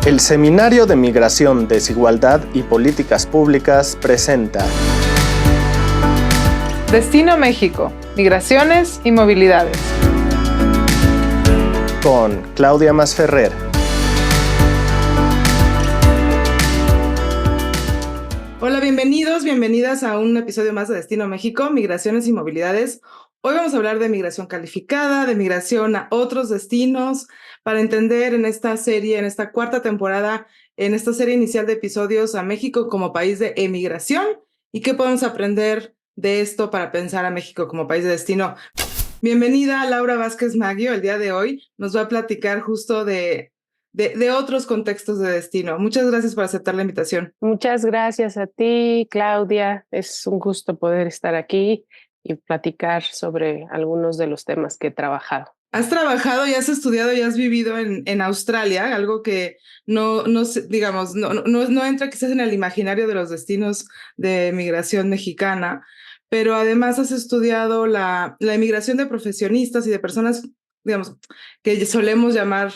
El Seminario de Migración, Desigualdad y Políticas Públicas presenta Destino México, Migraciones y Movilidades. Con Claudia Masferrer. Hola, bienvenidos, bienvenidas a un episodio más de Destino México, Migraciones y Movilidades. Hoy vamos a hablar de migración calificada, de migración a otros destinos, para entender en esta serie, en esta cuarta temporada, en esta serie inicial de episodios a México como país de emigración y qué podemos aprender de esto para pensar a México como país de destino. Bienvenida Laura Vázquez Maggio, el día de hoy nos va a platicar justo de otros contextos de destino. Muchas gracias por aceptar la invitación. Muchas gracias a ti, Claudia. Es un gusto poder estar aquí y platicar sobre algunos de los temas que he trabajado. Has trabajado y has estudiado y has vivido en Australia, algo que no entra quizás en el imaginario de los destinos de migración mexicana, pero además has estudiado la emigración de profesionistas y de personas, digamos, que solemos llamar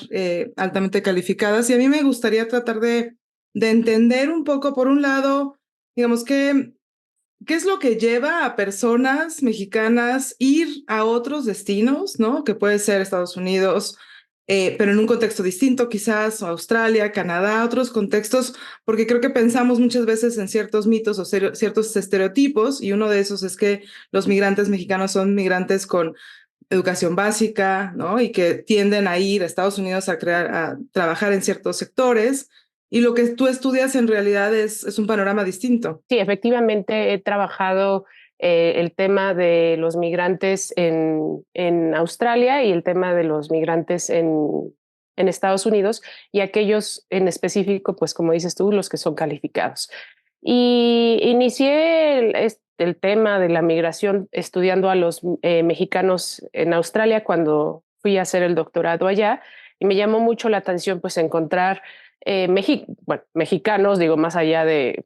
altamente calificadas. Y a mí me gustaría tratar de entender un poco, por un lado, digamos, ¿qué es lo que lleva a personas mexicanas ir a otros destinos, ¿no? Que puede ser Estados Unidos, pero en un contexto distinto quizás, o Australia, Canadá, otros contextos, porque creo que pensamos muchas veces en ciertos mitos o ciertos estereotipos, y uno de esos es que los migrantes mexicanos son migrantes con educación básica, ¿no? Y que tienden a ir a Estados Unidos a trabajar en ciertos sectores. Y lo que tú estudias en realidad es un panorama distinto. Sí, efectivamente he trabajado el tema de los migrantes en Australia y el tema de los migrantes en Estados Unidos y aquellos en específico, pues como dices tú, los que son calificados. Y inicié el tema de la migración estudiando a los mexicanos en Australia cuando fui a hacer el doctorado allá y me llamó mucho la atención pues encontrar mexicanos, digo, más allá de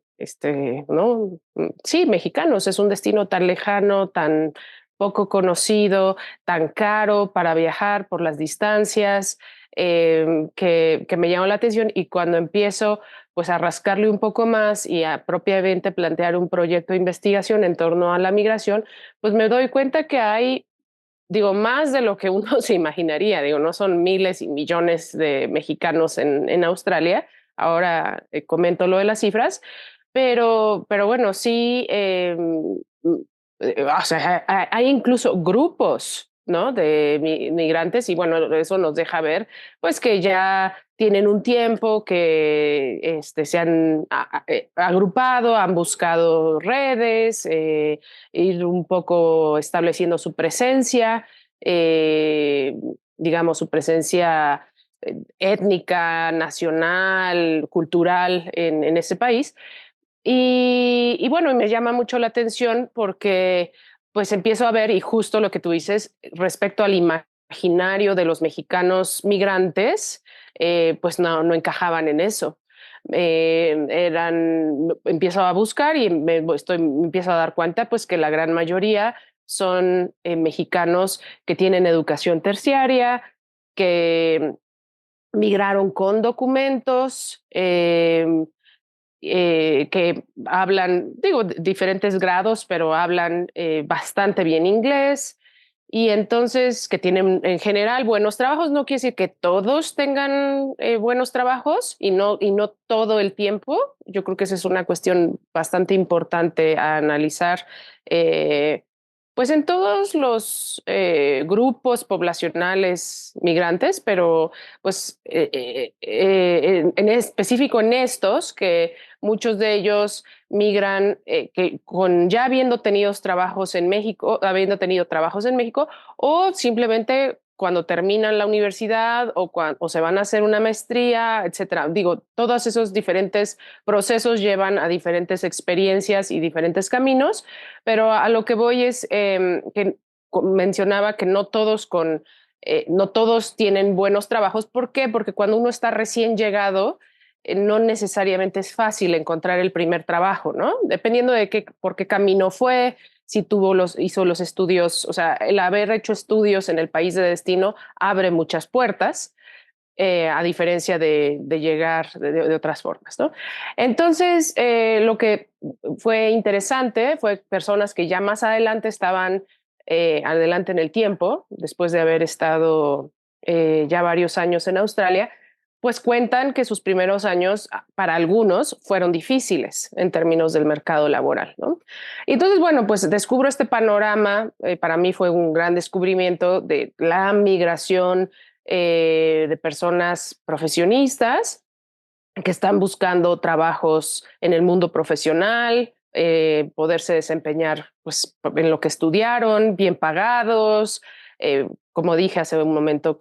¿no? Sí, mexicanos, es un destino tan lejano, tan poco conocido, tan caro para viajar por las distancias, que me llamó la atención y cuando empiezo pues a rascarle un poco más y a propiamente plantear un proyecto de investigación en torno a la migración, pues me doy cuenta que hay, digo, más de lo que uno se imaginaría, digo, no son miles y millones de mexicanos en Australia, ahora comento lo de las cifras, pero bueno, sí, o sea, hay incluso grupos, ¿no? De migrantes y bueno, eso nos deja ver, pues que ya tienen un tiempo, que se han agrupado, han buscado redes, ir un poco estableciendo su presencia, digamos, su presencia étnica, nacional, cultural en ese país. Y bueno, me llama mucho la atención porque pues empiezo a ver, y justo lo que tú dices, respecto al imaginario de los mexicanos migrantes, pues no encajaban en eso. Empiezo a buscar y me empiezo a dar cuenta pues que la gran mayoría son mexicanos que tienen educación terciaria, que migraron con documentos, que hablan, digo, diferentes grados, pero hablan bastante bien inglés y entonces que tienen en general buenos trabajos. No quiere decir que todos tengan buenos trabajos y no todo el tiempo. Yo creo que esa es una cuestión bastante importante a analizar. Pues en todos los grupos poblacionales migrantes, pero pues en específico en estos, que muchos de ellos migran que ya habiendo tenido trabajos en México, o simplemente cuando terminan la universidad o se van a hacer una maestría, etcétera. Digo, todos esos diferentes procesos llevan a diferentes experiencias y diferentes caminos, pero a lo que voy es que mencionaba que no todos tienen buenos trabajos. ¿Por qué? Porque cuando uno está recién llegado, no necesariamente es fácil encontrar el primer trabajo, ¿no? Dependiendo de por qué camino fue, si hizo los estudios, o sea, el haber hecho estudios en el país de destino abre muchas puertas. a diferencia de llegar de otras formas, ¿no? Entonces, lo que fue interesante fue personas que ya más adelante estaban adelante en el tiempo, después de haber estado ya varios años en Australia, pues cuentan que sus primeros años para algunos fueron difíciles en términos del mercado laboral, ¿no? Y entonces, bueno, pues descubro este panorama, para mí fue un gran descubrimiento de la migración de personas profesionistas que están buscando trabajos en el mundo profesional, poderse desempeñar pues, en lo que estudiaron, bien pagados, como dije hace un momento,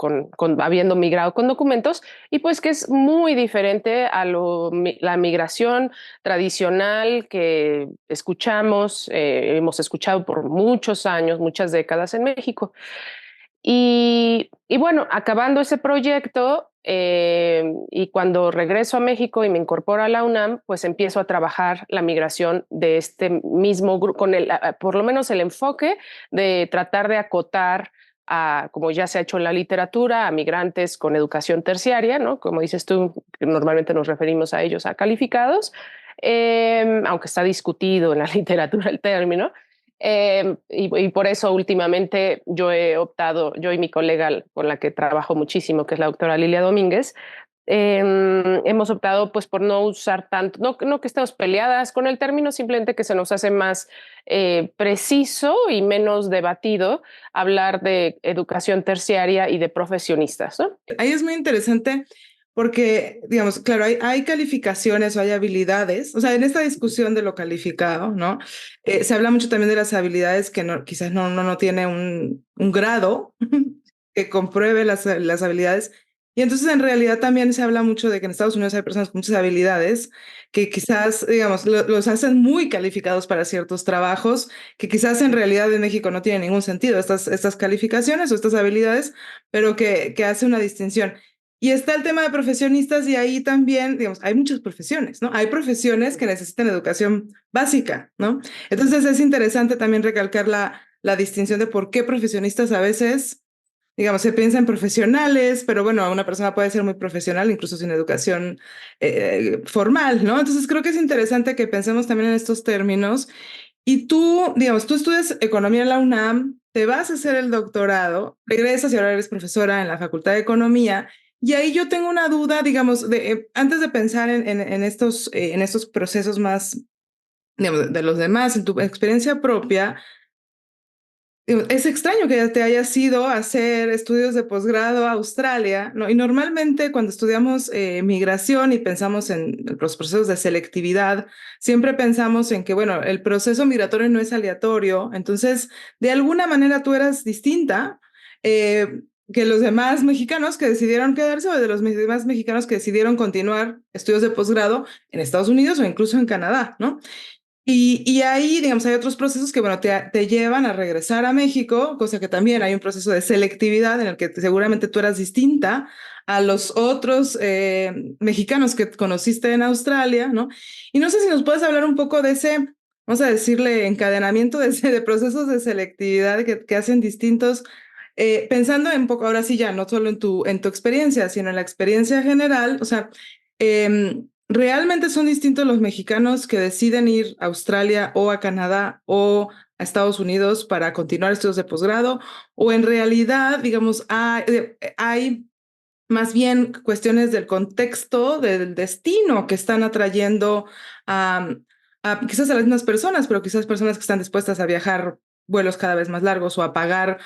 habiendo migrado con documentos, y pues que es muy diferente a la migración tradicional que escuchamos, hemos escuchado por muchos años, muchas décadas en México. Y bueno, acabando ese proyecto y cuando regreso a México y me incorporo a la UNAM, pues empiezo a trabajar la migración de este mismo grupo, con por lo menos el enfoque de tratar de acotar como ya se ha hecho en la literatura, a migrantes con educación terciaria, ¿no? Como dices tú, normalmente nos referimos a ellos, a calificados, aunque está discutido en la literatura el término. Y por eso últimamente yo he optado, yo y mi colega con la que trabajo muchísimo, que es la doctora Lilia Domínguez, hemos optado pues por no usar tanto, no que estemos peleadas con el término, simplemente que se nos hace más preciso y menos debatido hablar de educación terciaria y de profesionistas, ¿no? Ahí es muy interesante porque, digamos, claro, hay calificaciones o hay habilidades, o sea, en esta discusión de lo calificado, ¿no? Se habla mucho también de las habilidades que quizás no tiene un grado que compruebe las habilidades. Y entonces en realidad también se habla mucho de que en Estados Unidos hay personas con muchas habilidades que quizás, digamos, los hacen muy calificados para ciertos trabajos, que quizás en realidad en México no tiene ningún sentido estas calificaciones o estas habilidades, pero que hace una distinción. Y está el tema de profesionistas y ahí también, digamos, hay muchas profesiones, ¿no? Hay profesiones que necesitan educación básica, ¿no? Entonces es interesante también recalcar la distinción de por qué profesionistas a veces, digamos, se piensa en profesionales, pero bueno, una persona puede ser muy profesional incluso sin educación formal, ¿no? Entonces creo que es interesante que pensemos también en estos términos. Y tú, digamos, tú estudias economía en la UNAM, te vas a hacer el doctorado, regresas y ahora eres profesora en la Facultad de Economía. Y ahí yo tengo una duda, digamos, antes de pensar en estos procesos más, digamos, de los demás, en tu experiencia propia, es extraño que te hayas ido a hacer estudios de posgrado a Australia, ¿no? Y normalmente cuando estudiamos migración y pensamos en los procesos de selectividad, siempre pensamos en que, bueno, el proceso migratorio no es aleatorio, entonces, de alguna manera tú eras distinta que los demás mexicanos que decidieron quedarse o de los demás mexicanos que decidieron continuar estudios de posgrado en Estados Unidos o incluso en Canadá, ¿no? Y ahí, digamos, hay otros procesos que, bueno, te llevan a regresar a México, cosa que también hay un proceso de selectividad en el que seguramente tú eras distinta a los otros mexicanos que conociste en Australia, ¿no? Y no sé si nos puedes hablar un poco de ese, vamos a decirle, encadenamiento de procesos de selectividad que hacen distintos, pensando en poco, ahora sí ya, no solo en tu experiencia, sino en la experiencia general, o sea, ¿realmente son distintos los mexicanos que deciden ir a Australia o a Canadá o a Estados Unidos para continuar estudios de posgrado? ¿O en realidad, digamos, hay más bien cuestiones del contexto, del destino que están atrayendo quizás a las mismas personas, pero quizás personas que están dispuestas a viajar vuelos cada vez más largos o a pagar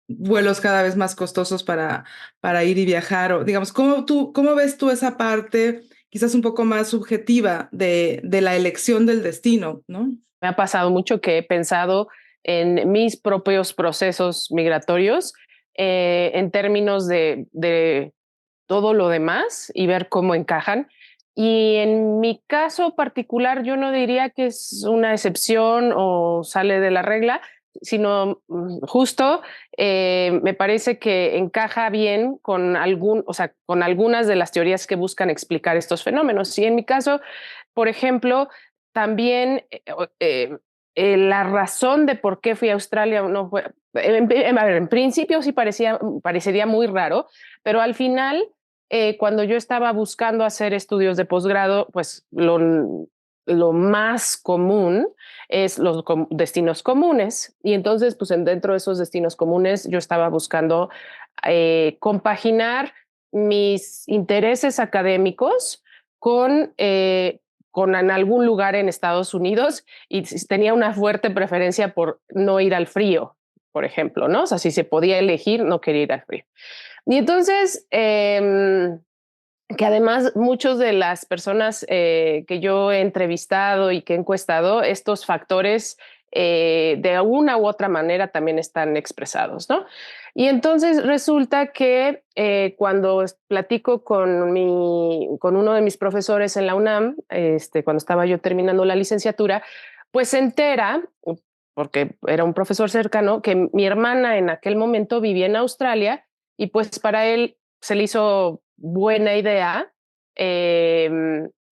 vuelos cada vez más costosos para ir y viajar? O, digamos, ¿cómo ves tú esa parte quizás un poco más subjetiva de la elección del destino, ¿no? Me ha pasado mucho que he pensado en mis propios procesos migratorios en términos de todo lo demás y ver cómo encajan. Y en mi caso particular, yo no diría que es una excepción o sale de la regla, sino justo me parece que encaja bien con o sea, con algunas de las teorías que buscan explicar estos fenómenos. Y en mi caso, por ejemplo, también la razón de por qué fui a Australia no fue, a ver, en principio sí parecería muy raro, pero al final cuando yo estaba buscando hacer estudios de posgrado, pues lo más común es los destinos comunes. Y entonces, pues dentro de esos destinos comunes, yo estaba buscando compaginar mis intereses académicos con en algún lugar en Estados Unidos, y tenía una fuerte preferencia por no ir al frío, por ejemplo, ¿no? O sea, si se podía elegir, no quería ir al frío. Y entonces, que además muchos de las personas que yo he entrevistado y que he encuestado, estos factores de una u otra manera también están expresados, ¿no? Y entonces resulta que cuando platico con uno de mis profesores en la UNAM, cuando estaba yo terminando la licenciatura, pues se entera, porque era un profesor cercano, que mi hermana en aquel momento vivía en Australia, y pues para él se le hizo buena idea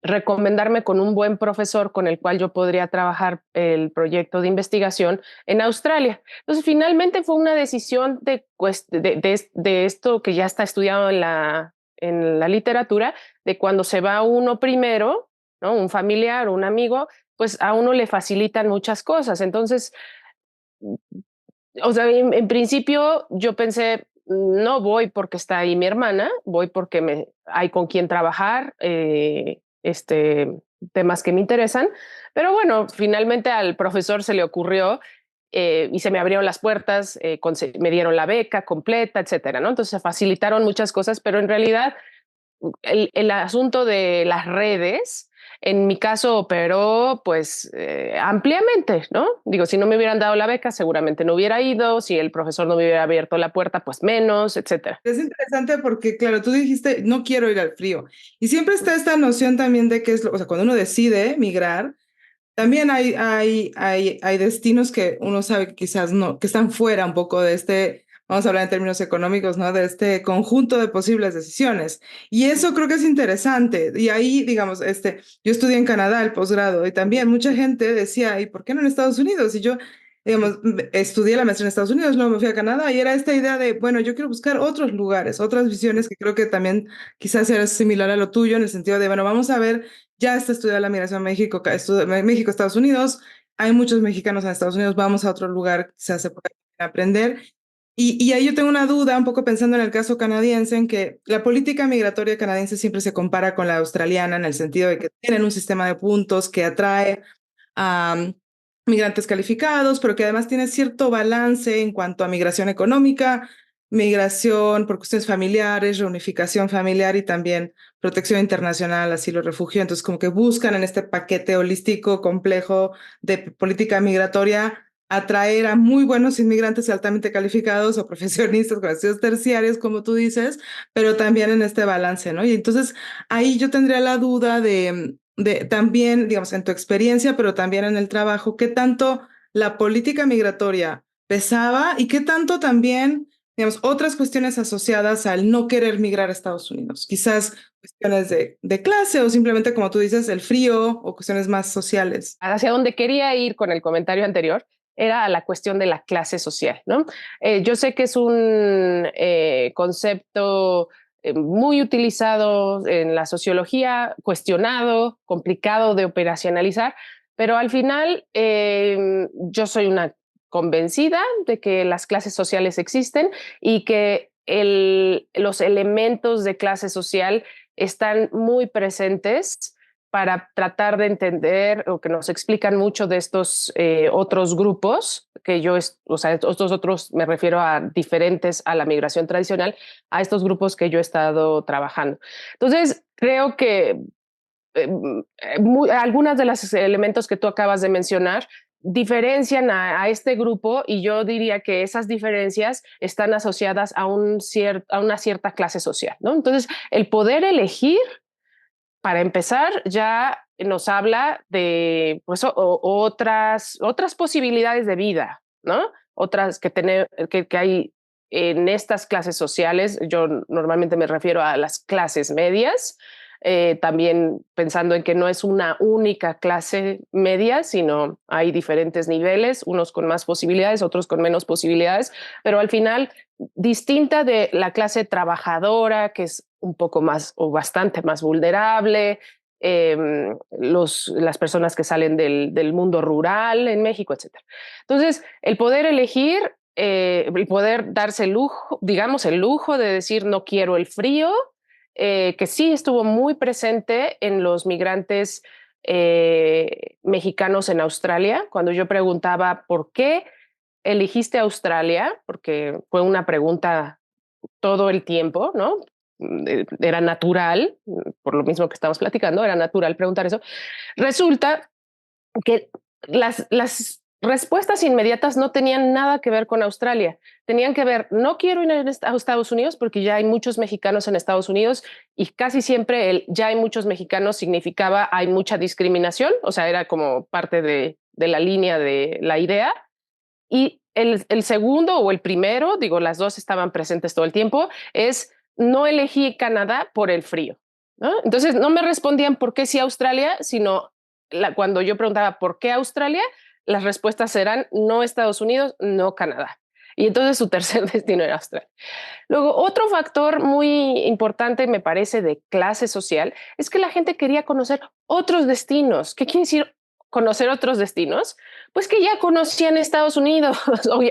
recomendarme con un buen profesor con el cual yo podría trabajar el proyecto de investigación en Australia. Entonces, finalmente fue una decisión de esto que ya está estudiado en la literatura, de cuando se va uno primero, ¿no? Un familiar o un amigo, pues a uno le facilitan muchas cosas. Entonces, o sea, en principio yo pensé, no voy porque está ahí mi hermana, voy porque hay con quien trabajar, temas que me interesan. Pero bueno, finalmente al profesor se le ocurrió y se me abrieron las puertas, me dieron la beca completa, etcétera, ¿no? Entonces se facilitaron muchas cosas, pero en realidad el asunto de las redes, en mi caso operó pues ampliamente, ¿no? Digo, si no me hubieran dado la beca, seguramente no hubiera ido, si el profesor no me hubiera abierto la puerta, pues menos, etcétera. Es interesante porque, claro, tú dijiste, no quiero ir al frío. Y siempre está esta noción también de que o sea, cuando uno decide migrar, también hay destinos que uno sabe que quizás no, que están fuera un poco de vamos a hablar en términos económicos, ¿no? De este conjunto de posibles decisiones. Y eso creo que es interesante. Y ahí, digamos, yo estudié en Canadá el posgrado y también mucha gente decía, ¿y por qué no en Estados Unidos? Y yo, digamos, estudié la maestría en Estados Unidos, luego me fui a Canadá y era esta idea de, bueno, yo quiero buscar otros lugares, otras visiones que creo que también quizás sea similar a lo tuyo en el sentido de, bueno, vamos a ver, ya está estudiada la migración México, México, Estados Unidos, hay muchos mexicanos en Estados Unidos, vamos a otro lugar, quizás se puede aprender. Y ahí yo tengo una duda, un poco pensando en el caso canadiense, en que la política migratoria canadiense siempre se compara con la australiana en el sentido de que tienen un sistema de puntos que atrae a migrantes calificados, pero que además tiene cierto balance en cuanto a migración económica, migración por cuestiones familiares, reunificación familiar y también protección internacional, asilo, refugio. Entonces, como que buscan en este paquete holístico complejo de política migratoria atraer a muy buenos inmigrantes altamente calificados o profesionistas con estudios terciarios, como tú dices, pero también en este balance, ¿no? Y entonces ahí yo tendría la duda de también, digamos, en tu experiencia, pero también en el trabajo, qué tanto la política migratoria pesaba y qué tanto también, digamos, otras cuestiones asociadas al no querer migrar a Estados Unidos. Quizás cuestiones de clase o simplemente, como tú dices, el frío o cuestiones más sociales. Hacia donde quería ir con el comentario anterior era a la cuestión de la clase social, ¿no? Yo sé que es un concepto muy utilizado en la sociología, cuestionado, complicado de operacionalizar, pero al final yo soy una convencida de que las clases sociales existen y que los elementos de clase social están muy presentes para tratar de entender o que nos explican mucho de estos otros grupos, que o sea, estos otros me refiero a diferentes a la migración tradicional, a estos grupos que yo he estado trabajando. Entonces, creo que algunas de los elementos que tú acabas de mencionar diferencian a este grupo y yo diría que esas diferencias están asociadas a una cierta clase social, ¿no? Entonces, el poder elegir para empezar, ya nos habla de pues, otras posibilidades de vida, ¿no? Otras que hay en estas clases sociales. Yo normalmente me refiero a las clases medias, también pensando en que no es una única clase media, sino hay diferentes niveles, unos con más posibilidades, otros con menos posibilidades, pero al final distinta de la clase trabajadora, que es un poco más o bastante más vulnerable, las personas que salen del mundo rural en México, etcétera. Entonces, el poder elegir, el poder darse el lujo, digamos, el lujo de decir no quiero el frío, que sí estuvo muy presente en los migrantes mexicanos en Australia. Cuando yo preguntaba por qué elegiste Australia, porque fue una pregunta todo el tiempo, ¿no? Era natural, por lo mismo que estamos platicando, era natural preguntar eso. Resulta que las respuestas inmediatas no tenían nada que ver con Australia. Tenían que ver, no quiero ir a Estados Unidos porque ya hay muchos mexicanos en Estados Unidos y casi siempre el ya hay muchos mexicanos significaba hay mucha discriminación, o sea, era como parte de la línea de la idea. Y el segundo o el primero, digo, las dos estaban presentes todo el tiempo, es no elegí Canadá por el frío, ¿no? Entonces no me respondían por qué sí Australia, sino cuando yo preguntaba por qué Australia, las respuestas eran no Estados Unidos, no Canadá. Y entonces su tercer destino era Australia. Luego, otro factor muy importante, me parece, de clase social, es que la gente quería conocer otros destinos. ¿Qué quiere decir conocer otros destinos? Pues que ya conocían Estados Unidos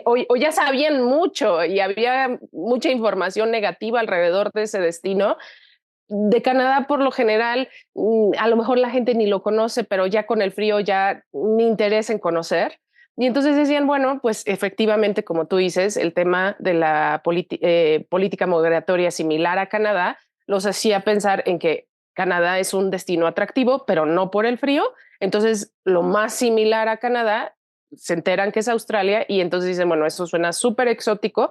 o ya sabían mucho y había mucha información negativa alrededor de ese destino. De Canadá, por lo general, a lo mejor la gente ni lo conoce, pero ya con el frío ya me interesa en conocer. Y entonces decían, bueno, pues efectivamente, como tú dices, el tema de la política migratoria similar a Canadá los hacía pensar en que Canadá es un destino atractivo, pero no por el frío. Entonces, lo más similar a Canadá, se enteran que es Australia y entonces dicen, bueno, eso suena súper exótico.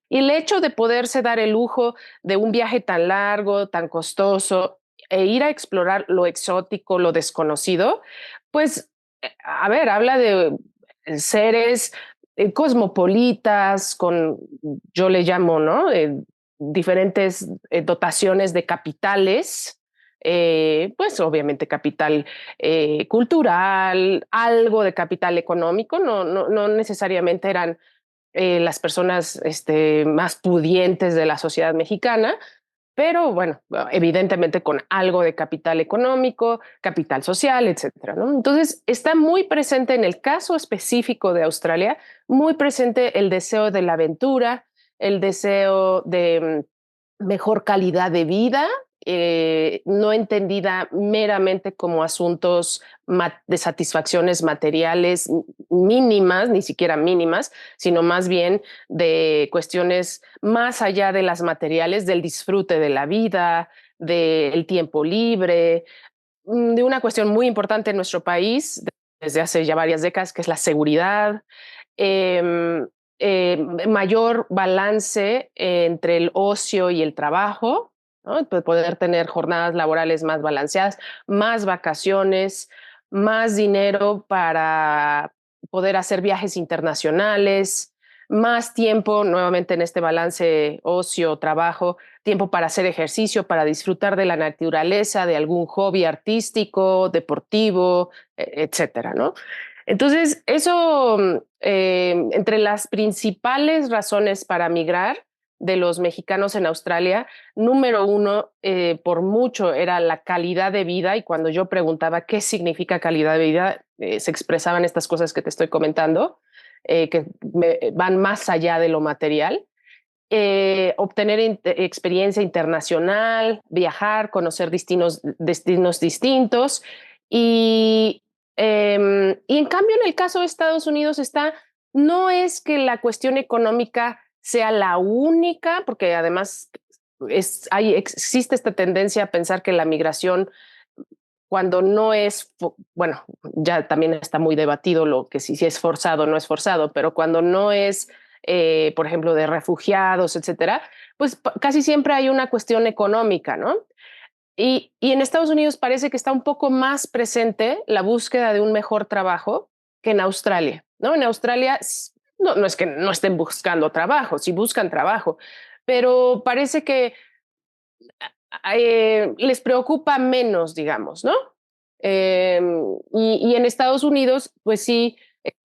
Y el hecho de poderse dar el lujo de un viaje tan largo, tan costoso, e ir a explorar lo exótico, lo desconocido, pues, a ver, habla de seres cosmopolitas, con, yo le llamo, ¿no? Diferentes dotaciones de capitales, pues obviamente capital cultural, algo de capital económico, no necesariamente eran las personas más pudientes de la sociedad mexicana, pero bueno, evidentemente con algo de capital económico, capital social, etcétera, ¿no? Entonces, está muy presente en el caso específico de Australia, muy presente el deseo de la aventura, el deseo de mejor calidad de vida, no entendida meramente como asuntos de satisfacciones materiales mínimas, ni siquiera mínimas, sino más bien de cuestiones más allá de las materiales, del disfrute de la vida, del tiempo libre, de una cuestión muy importante en nuestro país desde hace ya varias décadas, que es la seguridad, eh, mayor balance entre el ocio y el trabajo, ¿no? Poder tener jornadas laborales más balanceadas, más vacaciones, más dinero para poder hacer viajes internacionales, más tiempo nuevamente en este balance ocio-trabajo, tiempo para hacer ejercicio, para disfrutar de la naturaleza, de algún hobby artístico, deportivo, etcétera, ¿no? Entonces, eso, entre las principales razones para migrar de los mexicanos en Australia, número uno, por mucho, era la calidad de vida. Y cuando yo preguntaba qué significa calidad de vida, se expresaban estas cosas que te estoy comentando, que van más allá de lo material. Obtener experiencia internacional, viajar, conocer destinos distintos. Y en cambio, en el caso de Estados Unidos no es que la cuestión económica sea la única, porque además existe esta tendencia a pensar que la migración, cuando no es, bueno, ya también está muy debatido lo que si es forzado o no es forzado, pero cuando no es, por ejemplo, de refugiados, etcétera, pues casi siempre hay una cuestión económica, ¿no? Y en Estados Unidos parece que está un poco más presente la búsqueda de un mejor trabajo que en Australia, ¿no? En Australia no es que no estén buscando trabajo, sí buscan trabajo, pero parece que les preocupa menos, digamos, ¿no? Eh, y en Estados Unidos, pues sí,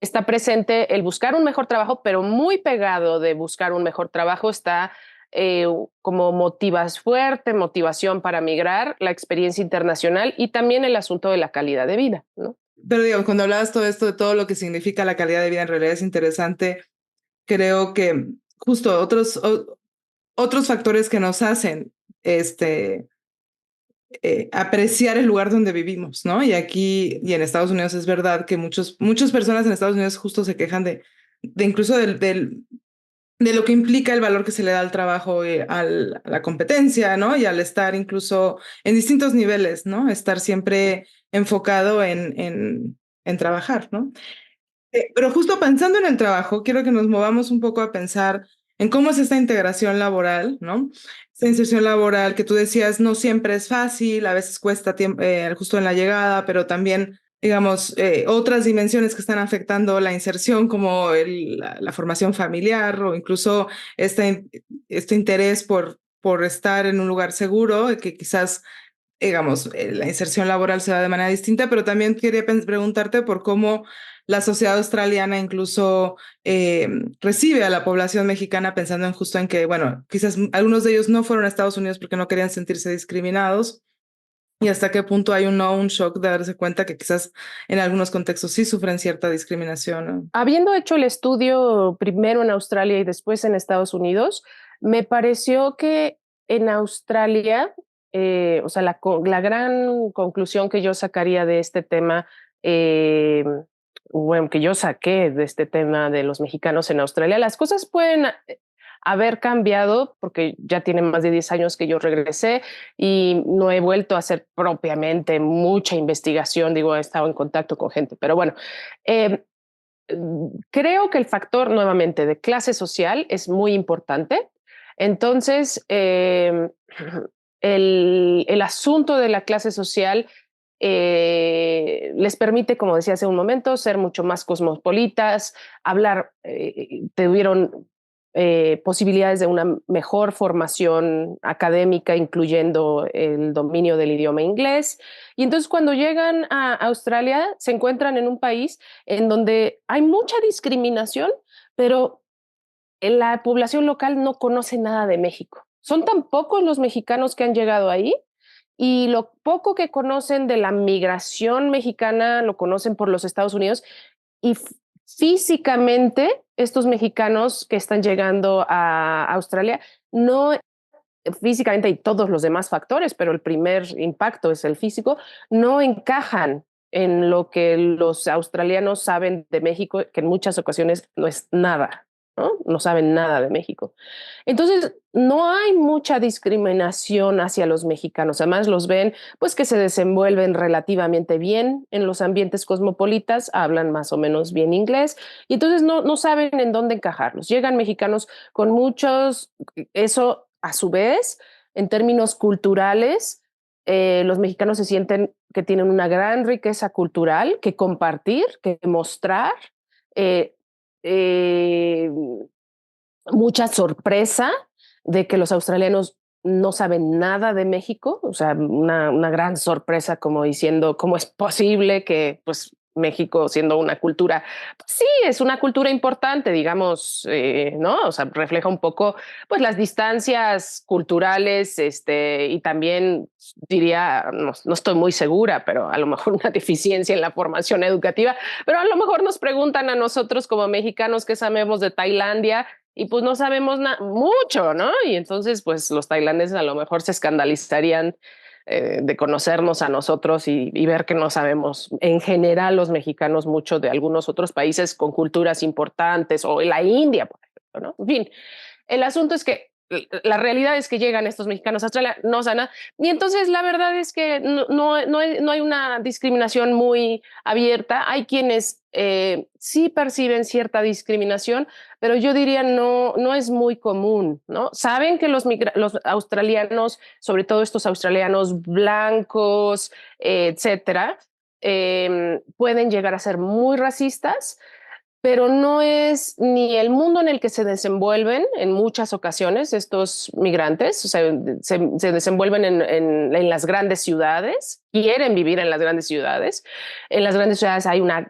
está presente el buscar un mejor trabajo, pero muy pegado de buscar un mejor trabajo está como fuerte motivación para migrar, la experiencia internacional y también el asunto de la calidad de vida, ¿no? Pero digamos, cuando hablabas todo esto de todo lo que significa la calidad de vida, en realidad es interesante. Creo que justo otros factores que nos hacen apreciar el lugar donde vivimos, ¿no? Y aquí y en Estados Unidos es verdad que muchas personas en Estados Unidos justo se quejan de incluso de lo que implica el valor que se le da al trabajo, a la competencia, ¿no? Y al estar incluso en distintos niveles, ¿no? Estar siempre enfocado en trabajar, ¿no? Pero justo pensando en el trabajo, quiero que nos movamos un poco a pensar en cómo es esta integración laboral, ¿no? Esta inserción laboral que tú decías no siempre es fácil, a veces cuesta tiempo, justo en la llegada, pero también, digamos, otras dimensiones que están afectando la inserción, como la formación familiar o incluso este interés por estar en un lugar seguro, que quizás digamos, la inserción laboral se da de manera distinta, pero también quería preguntarte por cómo la sociedad australiana incluso recibe a la población mexicana pensando en justo en que, bueno, quizás algunos de ellos no fueron a Estados Unidos porque no querían sentirse discriminados y hasta qué punto hay un shock de darse cuenta que quizás en algunos contextos sí sufren cierta discriminación, ¿no? Habiendo hecho el estudio primero en Australia y después en Estados Unidos, me pareció que en Australia, o sea, la gran conclusión que yo sacaría de este tema, bueno, que yo saqué de este tema de los mexicanos en Australia, las cosas pueden haber cambiado porque ya tiene más de 10 años que yo regresé y no he vuelto a hacer propiamente mucha investigación, digo, he estado en contacto con gente, pero bueno, eh, creo que el factor nuevamente de clase social es muy importante. Entonces, el asunto de la clase social les permite, como decía hace un momento, ser mucho más cosmopolitas, hablar, tuvieron posibilidades de una mejor formación académica, incluyendo el dominio del idioma inglés. Y entonces cuando llegan a Australia, se encuentran en un país en donde hay mucha discriminación, pero la población local no conoce nada de México. Son tan pocos los mexicanos que han llegado ahí y lo poco que conocen de la migración mexicana lo conocen por los Estados Unidos y físicamente estos mexicanos que están llegando a Australia no físicamente hay todos los demás factores, pero el primer impacto es el físico, no encajan en lo que los australianos saben de México, que en muchas ocasiones no es nada, ¿no? No saben nada de México. Entonces, no hay mucha discriminación hacia los mexicanos. Además, los ven, pues, que se desenvuelven relativamente bien en los ambientes cosmopolitas, hablan más o menos bien inglés, y entonces no saben en dónde encajarlos. Llegan mexicanos con muchos, eso a su vez, en términos culturales, los mexicanos se sienten que tienen una gran riqueza cultural que compartir, que mostrar. Eh, eh, Mucha sorpresa de que los australianos no saben nada de México, o sea, una gran sorpresa como diciendo, ¿cómo es posible que pues México siendo una cultura, pues sí, es una cultura importante, digamos, ¿no? O sea, refleja un poco pues las distancias culturales, y también diría, no estoy muy segura, pero a lo mejor una deficiencia en la formación educativa, pero a lo mejor nos preguntan a nosotros como mexicanos qué sabemos de Tailandia y pues no sabemos mucho, ¿no? Y entonces pues los tailandeses a lo mejor se escandalizarían de conocernos a nosotros y ver que no sabemos en general los mexicanos mucho de algunos otros países con culturas importantes o la India, por ejemplo, ¿no? En fin, el asunto es que la realidad es que llegan estos mexicanos a Australia, no sana, y entonces la verdad es que no hay una discriminación muy abierta. Hay quienes sí perciben cierta discriminación, pero yo diría no es muy común, ¿no? Saben que los australianos, sobre todo estos australianos blancos, etcétera, pueden llegar a ser muy racistas, pero no es ni el mundo en el que se desenvuelven en muchas ocasiones estos migrantes, o sea, se desenvuelven en las grandes ciudades, quieren vivir en las grandes ciudades. En las grandes ciudades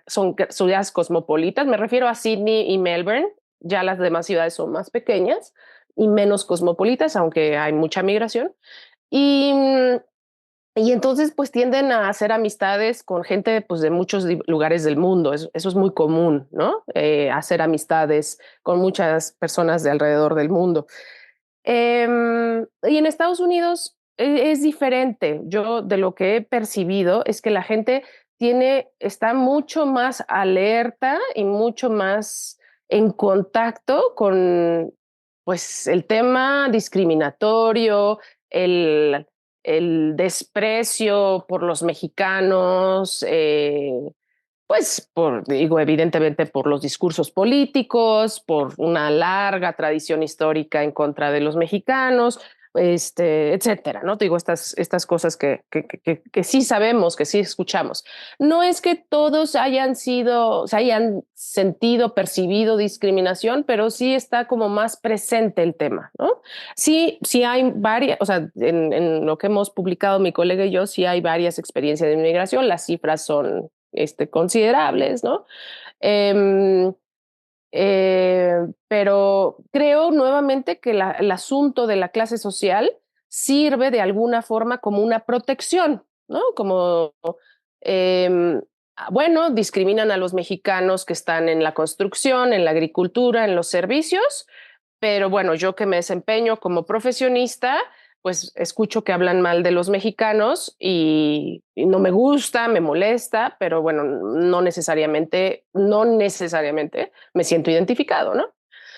son ciudades cosmopolitas, me refiero a Sydney y Melbourne, ya las demás ciudades son más pequeñas, y menos cosmopolitas, aunque hay mucha migración. Y, y entonces pues tienden a hacer amistades con gente pues de muchos lugares del mundo. Eso es muy común, ¿no? Hacer amistades con muchas personas de alrededor del mundo. Y en Estados Unidos es diferente. Yo de lo que he percibido es que la gente está mucho más alerta y mucho más en contacto con pues el tema discriminatorio, el, el desprecio por los mexicanos, pues, digo, evidentemente por los discursos políticos, por una larga tradición histórica en contra de los mexicanos, etcétera, ¿no? Te digo, estas cosas que sí sabemos, que sí escuchamos. No es que todos se hayan sentido, percibido discriminación, pero sí está como más presente el tema, ¿no? Sí, sí hay varias, o sea, en lo que hemos publicado mi colega y yo, sí hay varias experiencias de inmigración, las cifras son considerables, ¿no? Eh, pero creo nuevamente que el asunto de la clase social sirve de alguna forma como una protección, ¿no? Como, eh, bueno, discriminan a los mexicanos que están en la construcción, en la agricultura, en los servicios, pero bueno, yo que me desempeño como profesionista, pues escucho que hablan mal de los mexicanos y no me gusta, me molesta, pero bueno, no necesariamente me siento identificado, ¿no?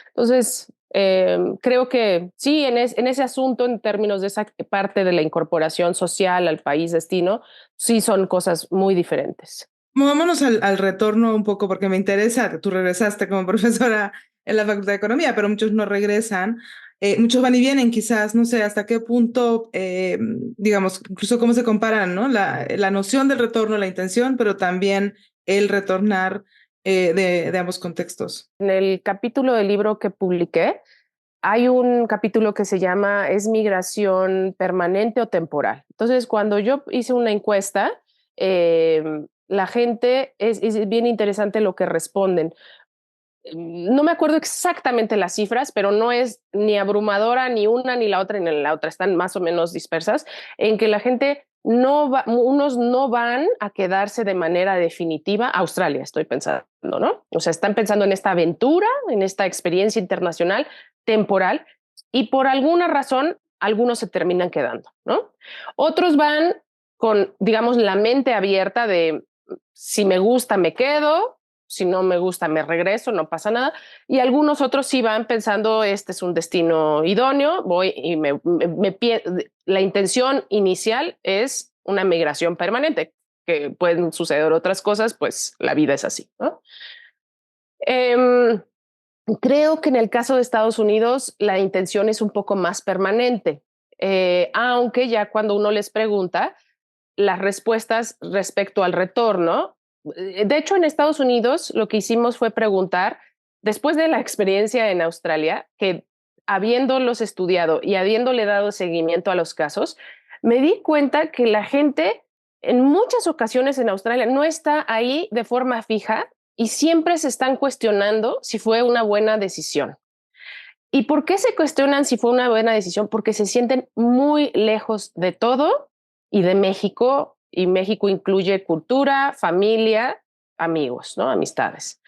Entonces, creo que sí, en ese asunto, en términos de esa parte de la incorporación social al país destino, sí son cosas muy diferentes. Movámonos al retorno un poco porque me interesa. Tú regresaste como profesora en la Facultad de Economía, pero muchos no regresan. Muchos van y vienen, quizás, no sé hasta qué punto, digamos, incluso cómo se comparan, ¿no? La noción del retorno, la intención, pero también el retornar de ambos contextos. En el capítulo del libro que publiqué, hay un capítulo que se llama ¿Es migración permanente o temporal? Entonces, cuando yo hice una encuesta, la gente es bien interesante lo que responden. No me acuerdo exactamente las cifras, pero no es ni abrumadora ni una ni la otra ni la otra, están más o menos dispersas, en que la gente unos no van a quedarse de manera definitiva a Australia, estoy pensando, ¿no? O sea, están pensando en esta aventura, en esta experiencia internacional temporal, y por alguna razón algunos se terminan quedando, ¿no? Otros van con, digamos, la mente abierta de si me gusta, me quedo, si no me gusta, me regreso, no pasa nada. Y algunos otros sí van pensando, este es un destino idóneo, voy y la intención inicial es una migración permanente, que pueden suceder otras cosas, pues la vida es así, ¿no? Creo que en el caso de Estados Unidos la intención es un poco más permanente, aunque ya cuando uno les pregunta, las respuestas respecto al retorno. De hecho, en Estados Unidos lo que hicimos fue preguntar, después de la experiencia en Australia, que habiéndolos estudiado y habiéndole dado seguimiento a los casos, me di cuenta que la gente en muchas ocasiones en Australia no está ahí de forma fija y siempre se están cuestionando si fue una buena decisión. ¿Y por qué se cuestionan si fue una buena decisión? Porque se sienten muy lejos de todo y de México, y México incluye cultura, familia, amigos, ¿no? Amistades.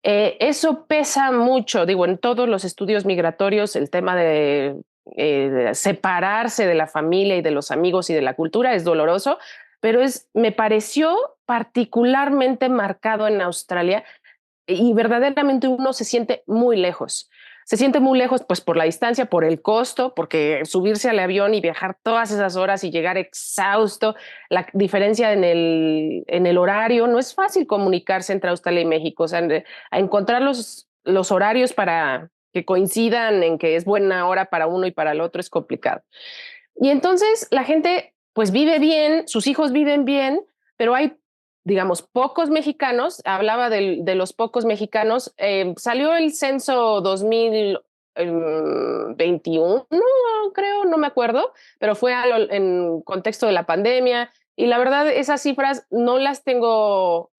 Eso pesa mucho, digo, en todos los estudios migratorios, el tema de separarse de la familia y de los amigos y de la cultura es doloroso, pero me pareció particularmente marcado en Australia y verdaderamente uno se siente muy lejos. Se siente muy lejos, pues por la distancia, por el costo, porque subirse al avión y viajar todas esas horas y llegar exhausto, la diferencia en el horario, no es fácil comunicarse entre Australia y México, o sea, a encontrar los horarios para que coincidan en que es buena hora para uno y para el otro es complicado. Y entonces la gente pues vive bien, sus hijos viven bien, pero hay, digamos, pocos mexicanos. Hablaba de los pocos mexicanos. Salió el censo 2021, creo, no me acuerdo, pero fue en contexto de la pandemia Y la verdad, esas cifras no las tengo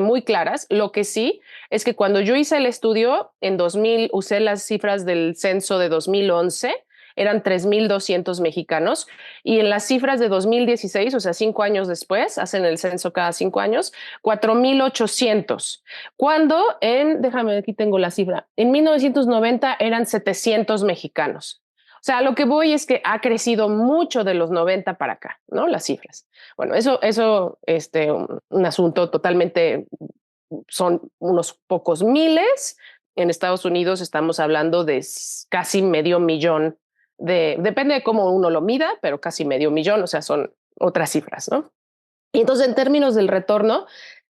muy claras. Lo que sí es que cuando yo hice el estudio, en 2000 usé las cifras del censo de 2011, eran 3,200 mexicanos, y en las cifras de 2016, o sea, 5 años después, hacen el censo cada 5 años, 4,800. Cuando déjame, aquí tengo la cifra, en 1990 eran 700 mexicanos. O sea, lo que voy es que ha crecido mucho de los 90 para acá, ¿no? Las cifras. Bueno, un asunto totalmente, son unos pocos miles. En Estados Unidos estamos hablando de casi medio millón depende de cómo uno lo mida, pero casi medio millón, o sea, son otras cifras, ¿no? Y entonces, en términos del retorno,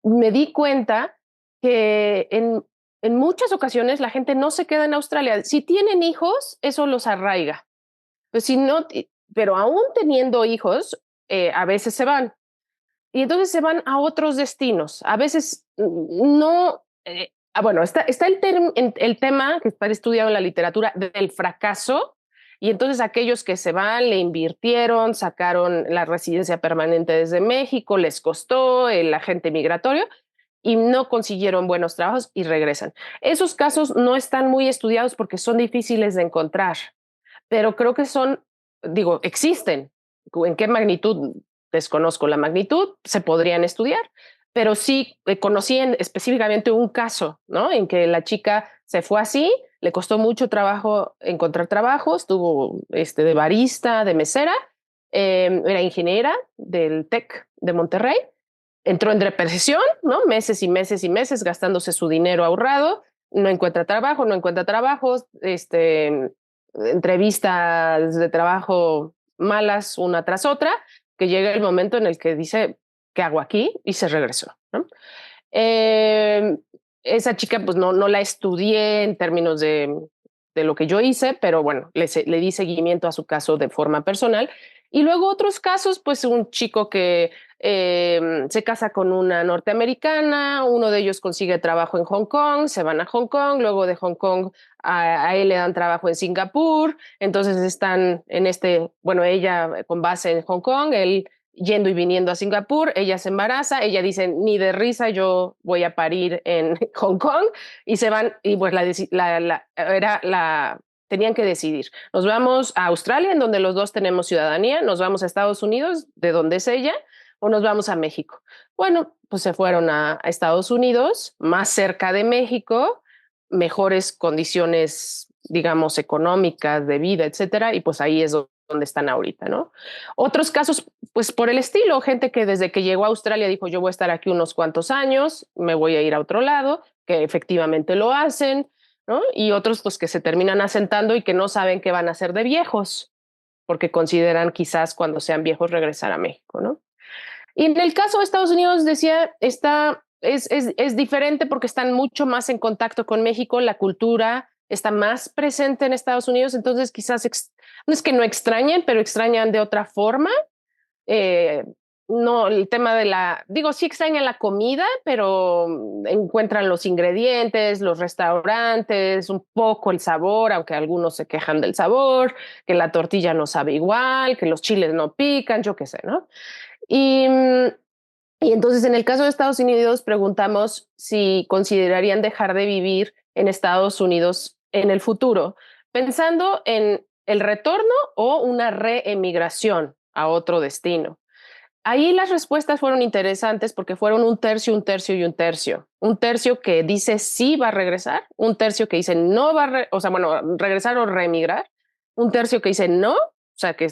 me di cuenta que en muchas ocasiones la gente no se queda en Australia. Si tienen hijos, eso los arraiga. Pues si no, pero aún teniendo hijos, a veces se van. Y entonces se van a otros destinos. A veces no. Bueno, está el tema que está estudiado en la literatura del fracaso. Y entonces aquellos que se van, le invirtieron, sacaron la residencia permanente desde México, les costó el agente migratorio y no consiguieron buenos trabajos y regresan. Esos casos no están muy estudiados porque son difíciles de encontrar, pero creo que existen. ¿En qué magnitud? Desconozco la magnitud, se podrían estudiar, pero sí conocí específicamente un caso, ¿no? En que la chica se fue así, le costó mucho trabajo encontrar trabajo, estuvo de barista, de mesera, era ingeniera del TEC de Monterrey, entró en depresión, ¿no? Meses y meses y meses gastándose su dinero ahorrado, no encuentra trabajo, entrevistas de trabajo malas una tras otra, que llega el momento en el que dice, ¿qué hago aquí? Y se regresó, ¿no? Esa chica, pues no la estudié en términos de lo que yo hice, pero bueno, le di seguimiento a su caso de forma personal. Y luego otros casos, pues un chico que se casa con una norteamericana, uno de ellos consigue trabajo en Hong Kong, se van a Hong Kong, luego de Hong Kong a él le dan trabajo en Singapur, entonces están ella con base en Hong Kong, él yendo y viniendo a Singapur, ella se embaraza, ella dice, ni de risa yo voy a parir en Hong Kong, y se van, y pues tenían que decidir, nos vamos a Australia, en donde los dos tenemos ciudadanía, nos vamos a Estados Unidos, de donde es ella, o nos vamos a México. Bueno, pues se fueron a Estados Unidos, más cerca de México, mejores condiciones, digamos, económicas, de vida, etcétera, y pues ahí es donde están ahorita, ¿no? Otros casos, pues por el estilo, gente que desde que llegó a Australia dijo, yo voy a estar aquí unos cuantos años, me voy a ir a otro lado, que efectivamente lo hacen, ¿no? Y otros, pues que se terminan asentando y que no saben qué van a hacer de viejos, porque consideran quizás cuando sean viejos regresar a México, ¿no? Y en el caso de Estados Unidos, decía, es diferente porque están mucho más en contacto con México, la cultura está más presente en Estados Unidos, entonces quizás no es que no extrañen, pero extrañan de otra forma. No, el tema sí extrañan la comida, pero encuentran los ingredientes, los restaurantes, un poco el sabor, aunque algunos se quejan del sabor, que la tortilla no sabe igual, que los chiles no pican, yo qué sé, ¿no? Y entonces, en el caso de Estados Unidos, preguntamos si considerarían dejar de vivir en Estados Unidos en el futuro, pensando en el retorno o una reemigración a otro destino. Ahí las respuestas fueron interesantes porque fueron un tercio, un tercio y un tercio. Un tercio que dice sí va a regresar, un tercio que dice no va a regresar o reemigrar, un tercio que dice no, o sea, que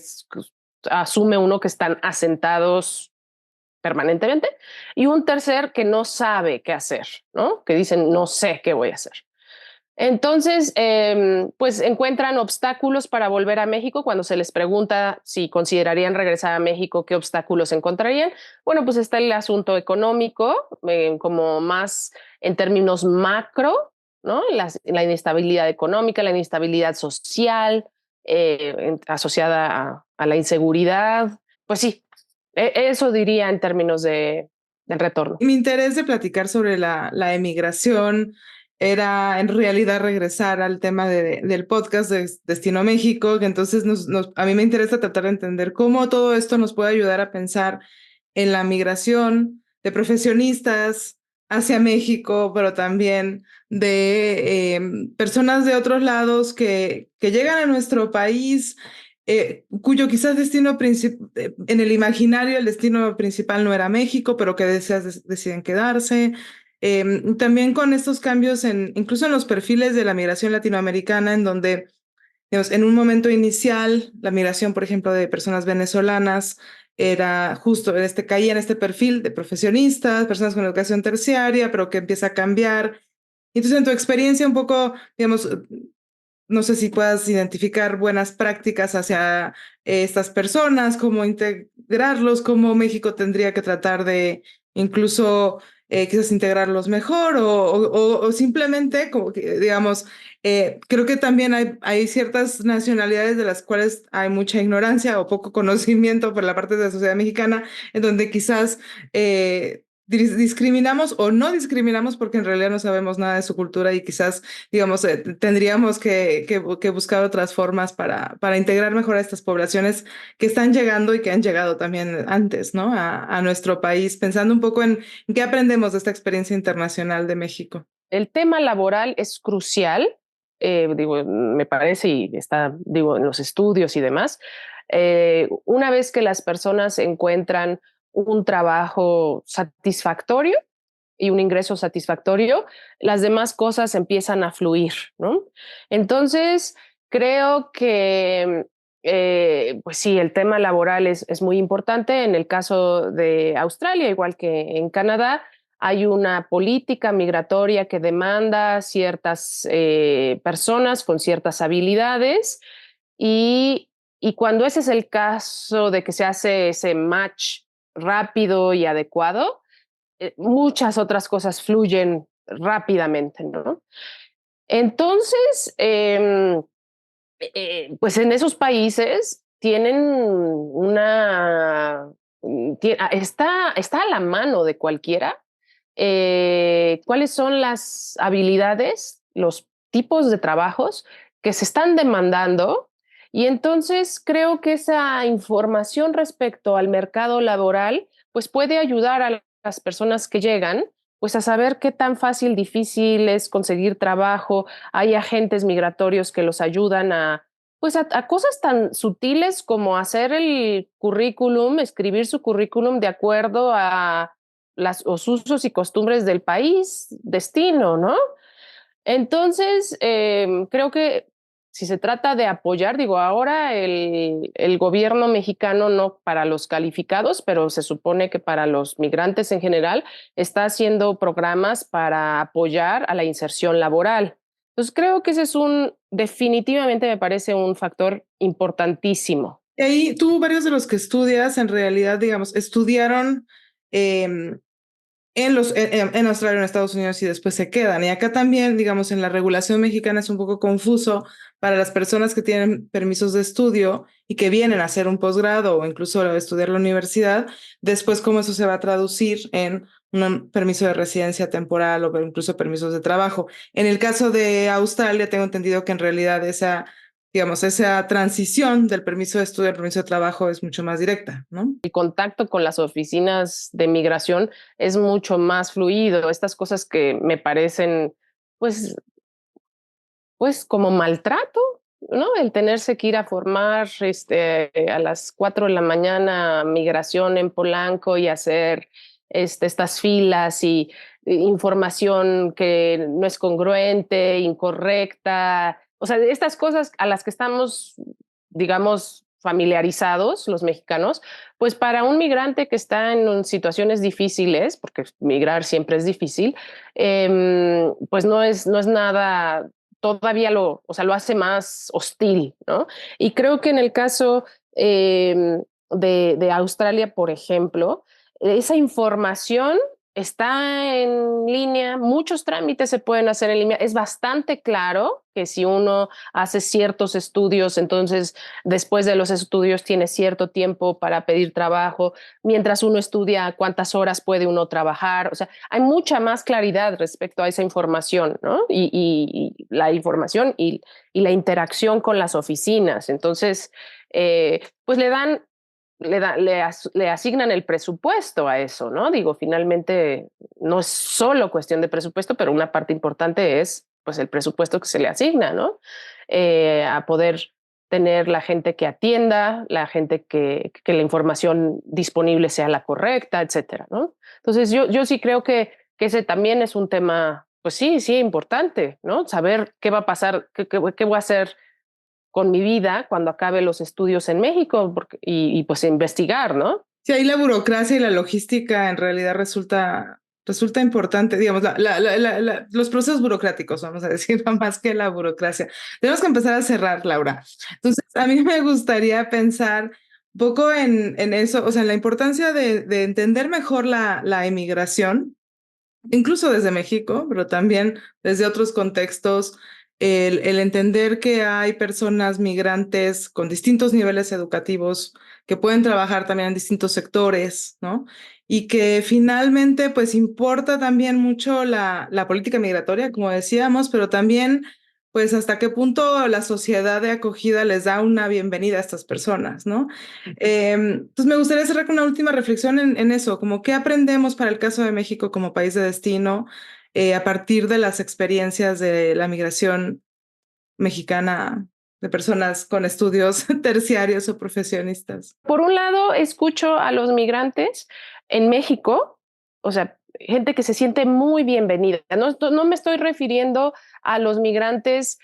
asume uno que están asentados permanentemente, y un tercer que no sabe qué hacer, ¿no? Que dicen, no sé qué voy a hacer. Entonces, pues encuentran obstáculos para volver a México. Cuando se les pregunta si considerarían regresar a México, ¿qué obstáculos encontrarían? Bueno, pues está el asunto económico, como más en términos macro, ¿no? La inestabilidad económica, la inestabilidad social, asociada a la inseguridad. Pues sí, eso diría en términos del retorno. Mi interés de platicar sobre la emigración era en realidad regresar al tema del podcast de Destino México, que entonces a mí me interesa tratar de entender cómo todo esto nos puede ayudar a pensar en la migración de profesionistas hacia México, pero también de personas de otros lados que llegan a nuestro país, cuyo quizás destino en el imaginario el destino principal no era México, pero que deciden quedarse. También con estos cambios incluso en los perfiles de la migración latinoamericana, en donde digamos, en un momento inicial, la migración, por ejemplo, de personas venezolanas era justo, caía en este perfil de profesionistas, personas con educación terciaria, pero que empieza a cambiar. Entonces, en tu experiencia, un poco, digamos, no sé si puedas identificar buenas prácticas hacia estas personas, cómo integrarlos, cómo México tendría que tratar de incluso quizás integrarlos mejor o simplemente, como que, digamos, creo que también hay ciertas nacionalidades de las cuales hay mucha ignorancia o poco conocimiento por la parte de la sociedad mexicana, en donde quizás discriminamos o no discriminamos porque en realidad no sabemos nada de su cultura y quizás, digamos, tendríamos que buscar otras formas para integrar mejor a estas poblaciones que están llegando y que han llegado también antes, ¿no? A nuestro país, pensando un poco en qué aprendemos de esta experiencia internacional de México. El tema laboral es crucial, digo, me parece, y está, digo, en los estudios y demás. Una vez que las personas encuentran un trabajo satisfactorio y un ingreso satisfactorio, las demás cosas empiezan a fluir, ¿no? Entonces, creo que, pues sí, el tema laboral es muy importante. En el caso de Australia, igual que en Canadá, hay una política migratoria que demanda ciertas personas con ciertas habilidades y cuando ese es el caso de que se hace ese match rápido y adecuado, muchas otras cosas fluyen rápidamente, ¿no? Entonces, pues en esos países tienen está a la mano de cualquiera cuáles son las habilidades, los tipos de trabajos que se están demandando. Y entonces creo que esa información respecto al mercado laboral pues puede ayudar a las personas que llegan pues a saber qué tan fácil, difícil es conseguir trabajo. Hay agentes migratorios que los ayudan pues a cosas tan sutiles como hacer el currículum, escribir su currículum de acuerdo a los usos y costumbres del país, destino, ¿no? Entonces, creo que si se trata de apoyar, digo, ahora el gobierno mexicano no para los calificados, pero se supone que para los migrantes en general está haciendo programas para apoyar a la inserción laboral. Entonces, creo que ese es definitivamente me parece un factor importantísimo. Y ahí tú, varios de los que estudias, en realidad, digamos, estudiaron en Australia, en Estados Unidos y después se quedan. Y acá también, digamos, en la regulación mexicana es un poco confuso para las personas que tienen permisos de estudio y que vienen a hacer un posgrado o incluso a estudiar la universidad, después cómo eso se va a traducir en un permiso de residencia temporal o incluso permisos de trabajo. En el caso de Australia, tengo entendido que en realidad esa transición del permiso de estudio al permiso de trabajo es mucho más directa, ¿no? El contacto con las oficinas de migración es mucho más fluido. Estas cosas que me parecen, pues, pues como maltrato, ¿no? El tenerse que ir a formar a las 4 de la mañana migración en Polanco y hacer estas filas y información que no es congruente, incorrecta. O sea, estas cosas a las que estamos, digamos, familiarizados los mexicanos, pues para un migrante que está en situaciones difíciles, porque migrar siempre es difícil, pues no es nada, todavía lo hace más hostil, ¿no? Y creo que en el caso de Australia, por ejemplo, esa información está en línea, muchos trámites se pueden hacer en línea. Es bastante claro que si uno hace ciertos estudios, entonces después de los estudios tiene cierto tiempo para pedir trabajo, mientras uno estudia cuántas horas puede uno trabajar. O sea, hay mucha más claridad respecto a esa información, ¿no? Y la información y la interacción con las oficinas. Entonces, pues le dan le asignan el presupuesto a eso, ¿no? Digo, finalmente no es solo cuestión de presupuesto, pero una parte importante es pues el presupuesto que se le asigna, ¿no? A poder tener la gente que atienda, la gente que la información disponible sea la correcta, etcétera, ¿no? Entonces yo sí creo que ese también es un tema, pues sí, importante, ¿no? Saber qué va a pasar, qué voy a hacer con mi vida cuando acabe los estudios en México y pues investigar, ¿no? Sí, ahí la burocracia y la logística en realidad resulta importante, digamos, los procesos burocráticos, vamos a decir, más que la burocracia. Tenemos que empezar a cerrar, Laura. Entonces, a mí me gustaría pensar un poco en eso, o sea, en la importancia de entender mejor la emigración, incluso desde México, pero también desde otros contextos, el entender que hay personas migrantes con distintos niveles educativos que pueden trabajar también en distintos sectores, ¿no? Y que finalmente, pues importa también mucho la política migratoria, como decíamos, pero también, pues hasta qué punto la sociedad de acogida les da una bienvenida a estas personas, ¿no? Entonces me gustaría cerrar con una última reflexión en eso, como qué aprendemos para el caso de México como país de destino a partir de las experiencias de la migración mexicana de personas con estudios terciarios o profesionistas. Por un lado, escucho a los migrantes en México, o sea, gente que se siente muy bienvenida. No me estoy refiriendo a los migrantes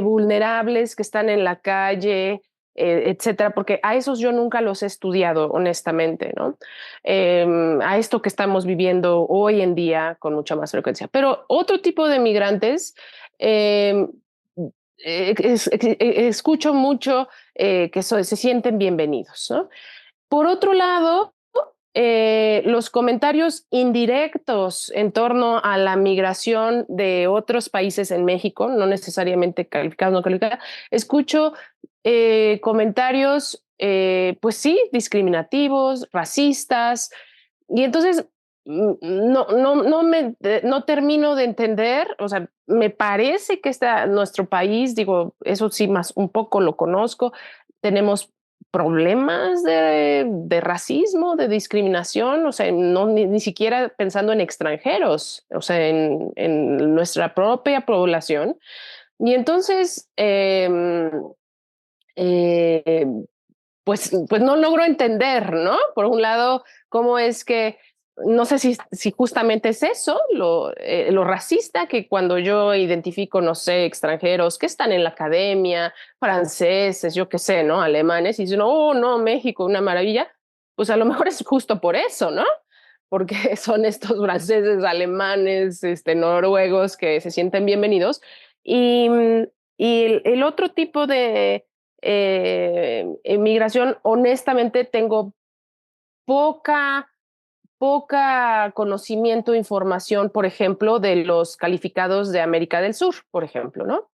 vulnerables que están en la calle, etcétera, porque a esos yo nunca los he estudiado, honestamente, ¿no? A esto que estamos viviendo hoy en día con mucha más frecuencia. Pero otro tipo de migrantes, escucho mucho que se sienten bienvenidos, ¿no? Por otro lado, los comentarios indirectos en torno a la migración de otros países en México, no necesariamente calificados, no calificados, escucho comentarios, pues sí, discriminativos, racistas, y entonces no termino de entender, o sea, me parece que nuestro país, digo, eso sí, más un poco lo conozco, tenemos problemas de racismo, de discriminación, o sea, ni siquiera pensando en extranjeros, o sea, en nuestra propia población. Y entonces, pues no logro entender, ¿no? Por un lado, cómo es que, no sé si justamente es eso, lo racista, que cuando yo identifico, no sé, extranjeros que están en la academia, franceses, yo qué sé, ¿no? Alemanes, y dicen, oh, no, México, una maravilla, pues a lo mejor es justo por eso, ¿no? Porque son estos franceses, alemanes, noruegos que se sienten bienvenidos. Y, y el otro tipo de migración, honestamente, tengo poca conocimiento, información, por ejemplo, de los calificados de América del Sur, por ejemplo, ¿no?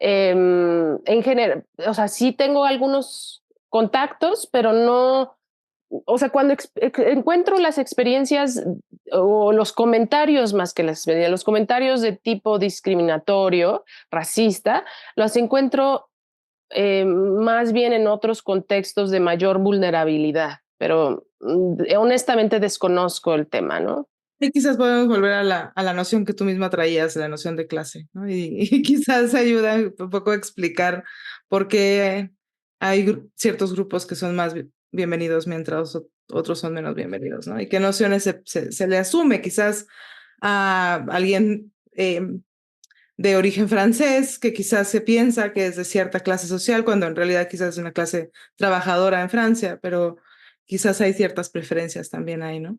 En general, o sea, sí tengo algunos contactos, pero no, o sea, cuando encuentro las experiencias o los comentarios más que las experiencias, los comentarios de tipo discriminatorio, racista, los encuentro más bien en otros contextos de mayor vulnerabilidad, pero honestamente desconozco el tema, ¿no? Y quizás podemos volver a la noción que tú misma traías, la noción de clase, ¿no? Y quizás ayuda un poco a explicar por qué hay ciertos grupos que son más bienvenidos mientras otros son menos bienvenidos, ¿no? Y qué nociones se le asume quizás a alguien de origen francés, que quizás se piensa que es de cierta clase social, cuando en realidad quizás es una clase trabajadora en Francia, pero quizás hay ciertas preferencias también ahí, ¿no?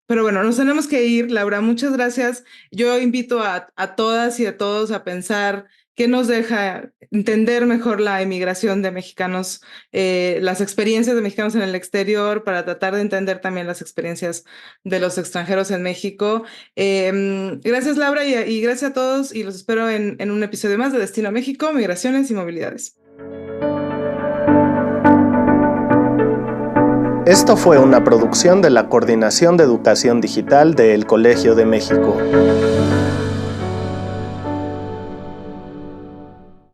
Pero bueno, nos tenemos que ir, Laura, muchas gracias. Yo invito a todas y a todos a pensar qué nos deja entender mejor la emigración de mexicanos, las experiencias de mexicanos en el exterior, para tratar de entender también las experiencias de los extranjeros en México. Gracias, Laura, y gracias a todos, y los espero en un episodio más de Destino a México, Migraciones y Movilidades. Esto fue una producción de la Coordinación de Educación Digital del Colegio de México.